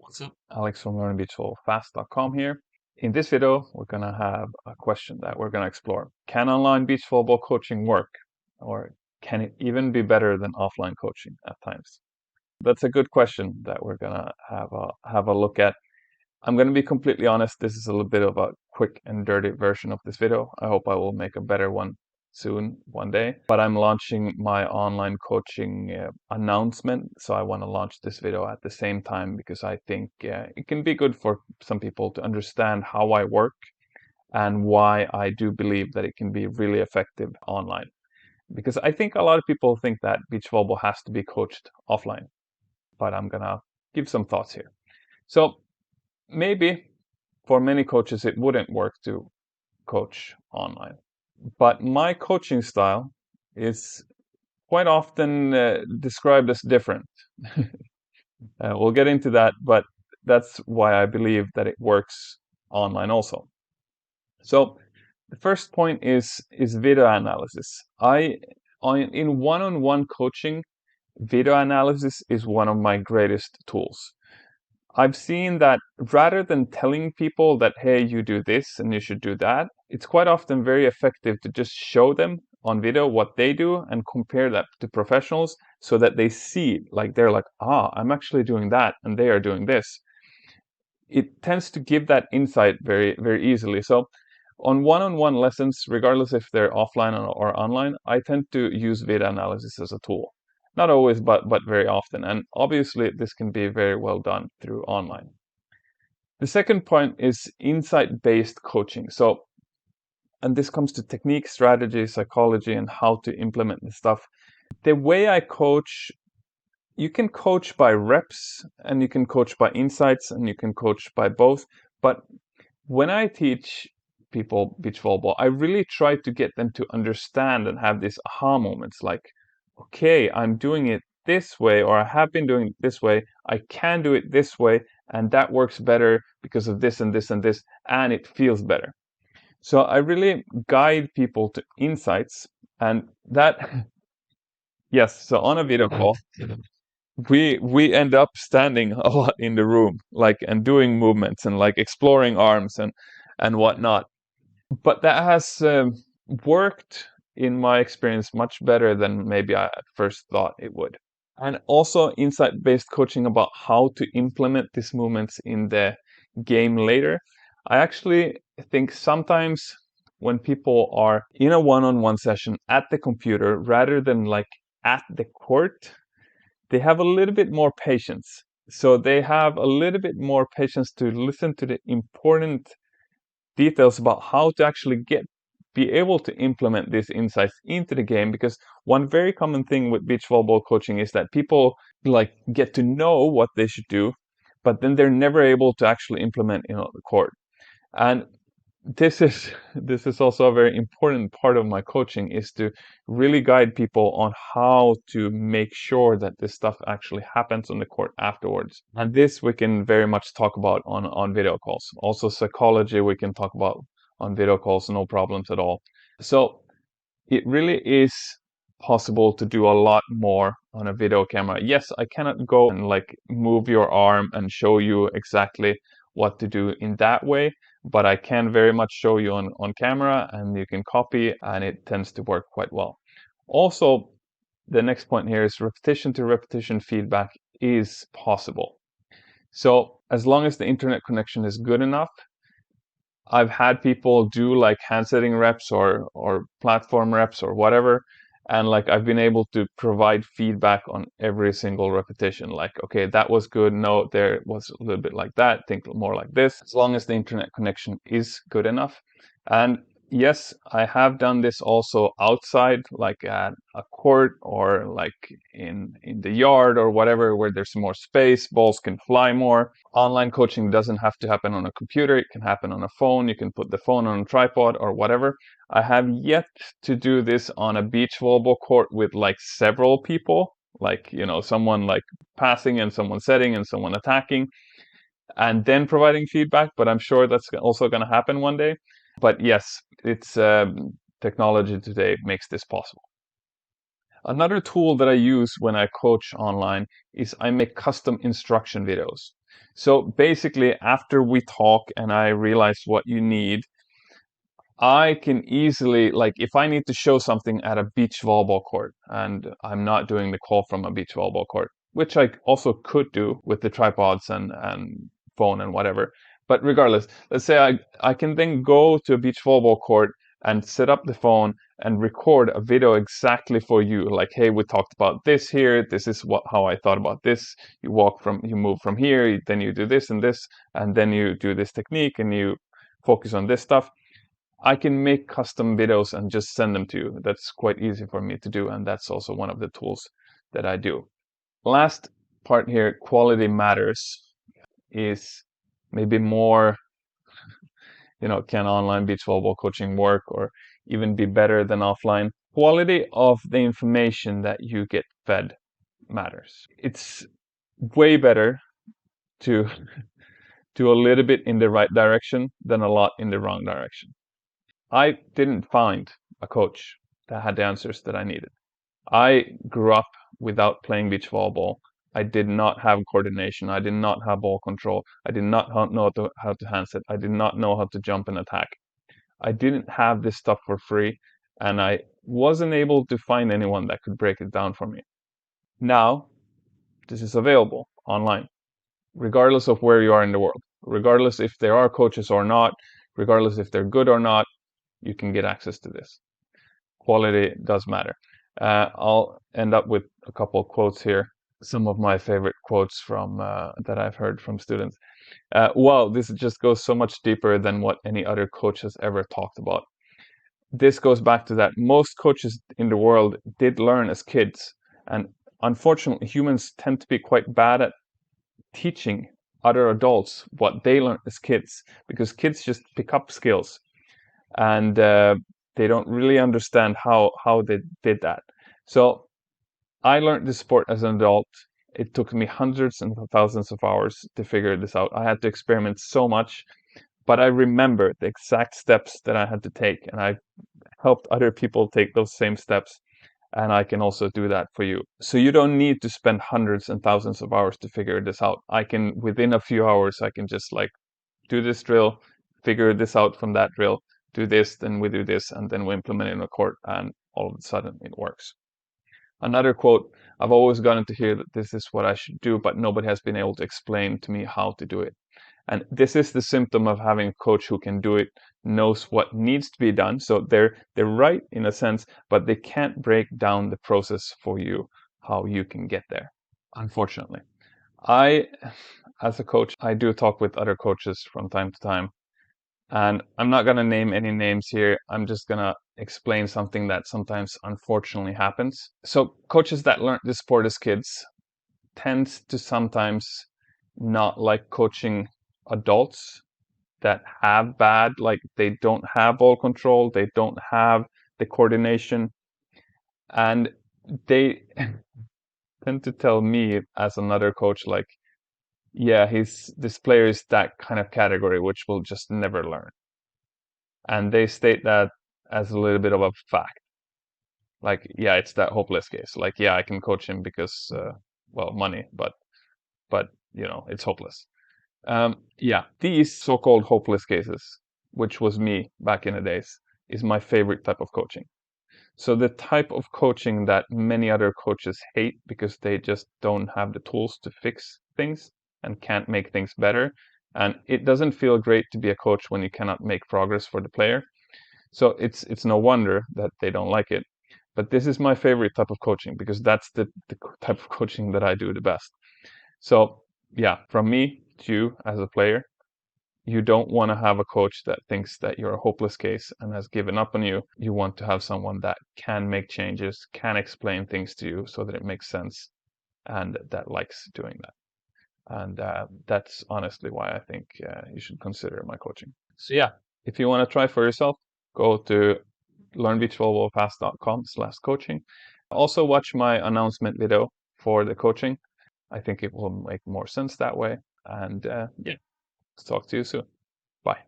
What's up? Alex from learnbeachvolleyballfast.com here. In this video, we're going to have a question that we're going to explore. Can online beach volleyball coaching work? Or can it even be better than offline coaching at times? That's a good question that we're going to have a look at. I'm going to be completely honest, this is a little bit of a quick and dirty version of this video. I hope I will make a better one soon, one day. But I'm launching my online coaching announcement, so I want to launch this video at the same time because I think it can be good for some people to understand how I work and why I do believe that it can be really effective online. Because I think a lot of people think that beach volleyball has to be coached offline, but I'm going to give some thoughts here. So maybe for many coaches it wouldn't work to coach online. But my coaching style is quite often described as different. We'll get into that, but that's why I believe that it works online also. So the first point is video analysis. In one-on-one coaching, video analysis is one of my greatest tools. I've seen that rather than telling people that, hey, you do this and you should do that, it's quite often very effective to just show them on video what they do and compare that to professionals so that they see, like they're like, I'm actually doing that and they are doing this. It tends to give that insight very, very easily. So on one-on-one lessons, regardless if they're offline or online, I tend to use video analysis as a tool. Not always, but very often. And obviously, this can be very well done through online. The second point is insight-based coaching. So, and this comes to technique, strategy, psychology, and how to implement this stuff. The way I coach, you can coach by reps, and you can coach by insights, and you can coach by both. But when I teach people beach volleyball, I really try to get them to understand and have these aha moments like, okay, I'm doing it this way, or I have been doing it this way, I can do it this way, and that works better because of this and this and this, and it feels better. So I really guide people to insights, and that, yes, so on a video call, we end up standing a lot in the room, like, and doing movements and like exploring arms and whatnot. But that has worked in my experience much better than maybe I at first thought it would. And also insight-based coaching about how to implement these movements in the game later. I actually think sometimes when people are in a one-on-one session at the computer rather than like at the court, they have a little bit more patience. So they have a little bit more patience to listen to the important details about how to actually be able to implement these insights into the game, because one very common thing with beach volleyball coaching is that people like get to know what they should do, but then they're never able to actually implement on the court. And this is also a very important part of my coaching, is to really guide people on how to make sure that this stuff actually happens on the court afterwards. And this we can very much talk about on video calls. Also psychology we can talk about on video calls, no problems at all. So it really is possible to do a lot more on a video camera. Yes, I cannot go and like move your arm and show you exactly what to do in that way, but I can very much show you on camera and you can copy, and it tends to work quite well. Also, the next point here is repetition to repetition feedback is possible. So as long as the internet connection is good enough, I've had people do like handsetting reps or platform reps or whatever, and like I've been able to provide feedback on every single repetition. Like, okay, that was good. No, there was a little bit like that. Think more like this. As long as the internet connection is good enough. And yes, I have done this also outside, like at a court or like in the yard or whatever, where there's more space, balls can fly more. Online coaching doesn't have to happen on a computer. It can happen on a phone. You can put the phone on a tripod or whatever. I have yet to do this on a beach volleyball court with like several people, like, you know, someone like passing and someone setting and someone attacking, and then providing feedback. But I'm sure that's also going to happen one day. But yes, it's technology today makes this possible. Another tool that I use when I coach online is I make custom instruction videos. So basically, after we talk and I realize what you need, I can easily, like, if I need to show something at a beach volleyball court and I'm not doing the call from a beach volleyball court, which I also could do with the tripods and phone and whatever. But regardless, let's say I can then go to a beach volleyball court and set up the phone and record a video exactly for you. Like, hey, we talked about this here. This is how I thought about this. You move from here, then you do this and this, and then you do this technique and you focus on this stuff. I can make custom videos and just send them to you. That's quite easy for me to do, and that's also one of the tools that I do. Last part here, quality matters, is maybe more, can online beach volleyball coaching work or even be better than offline? Quality of the information that you get fed matters. It's way better to do a little bit in the right direction than a lot in the wrong direction. I didn't find a coach that had the answers that I needed. I grew up without playing beach volleyball. I did not have coordination. I did not have ball control. I did not know how to handset. I did not know how to jump and attack. I didn't have this stuff for free, and I wasn't able to find anyone that could break it down for me. Now, this is available online, regardless of where you are in the world, regardless if there are coaches or not, regardless if they're good or not, you can get access to this. Quality does matter. I'll end up with a couple of quotes here. Some of my favorite quotes from that I've heard from students. Wow, this just goes so much deeper than what any other coach has ever talked about. This goes back to that most coaches in the world did learn as kids, and unfortunately, humans tend to be quite bad at teaching other adults what they learned as kids, because kids just pick up skills and they don't really understand how they did that. So I learned this sport as an adult. It took me hundreds and thousands of hours to figure this out. I had to experiment so much, but I remember the exact steps that I had to take, and I helped other people take those same steps, and I can also do that for you. So you don't need to spend hundreds and thousands of hours to figure this out. Within a few hours, I can just like do this drill, figure this out from that drill, do this, then we do this, and then we implement it in a court, and all of a sudden it works. Another quote, I've always gotten to hear that this is what I should do, but nobody has been able to explain to me how to do it. And this is the symptom of having a coach who can do it, knows what needs to be done. So they're right in a sense, but they can't break down the process for you, how you can get there, unfortunately. As a coach, I do talk with other coaches from time to time. And I'm not going to name any names here. I'm just going to explain something that sometimes unfortunately happens. So coaches that learned this sport as kids tend to sometimes not like coaching adults that have like they don't have ball control, they don't have the coordination, and they tend to tell me as another coach, like, yeah, this player is that kind of category which will just never learn. And they state that as a little bit of a fact. Like, yeah, it's that hopeless case. Like, yeah, I can coach him because, well, money, but it's hopeless. Yeah, these so-called hopeless cases, which was me back in the days, is my favorite type of coaching. So the type of coaching that many other coaches hate because they just don't have the tools to fix things and can't make things better. And it doesn't feel great to be a coach when you cannot make progress for the player. So it's no wonder that they don't like it. But this is my favorite type of coaching because that's the type of coaching that I do the best. So yeah, from me to you as a player, you don't want to have a coach that thinks that you're a hopeless case and has given up on you. You want to have someone that can make changes, can explain things to you so that it makes sense, and that likes doing that. And that's honestly why I think you should consider my coaching. So yeah, if you want to try for yourself, go to learnbeachvolleyballfast.com/coaching. Also watch my announcement video for the coaching. I think it will make more sense that way. And yeah, talk to you soon. Bye.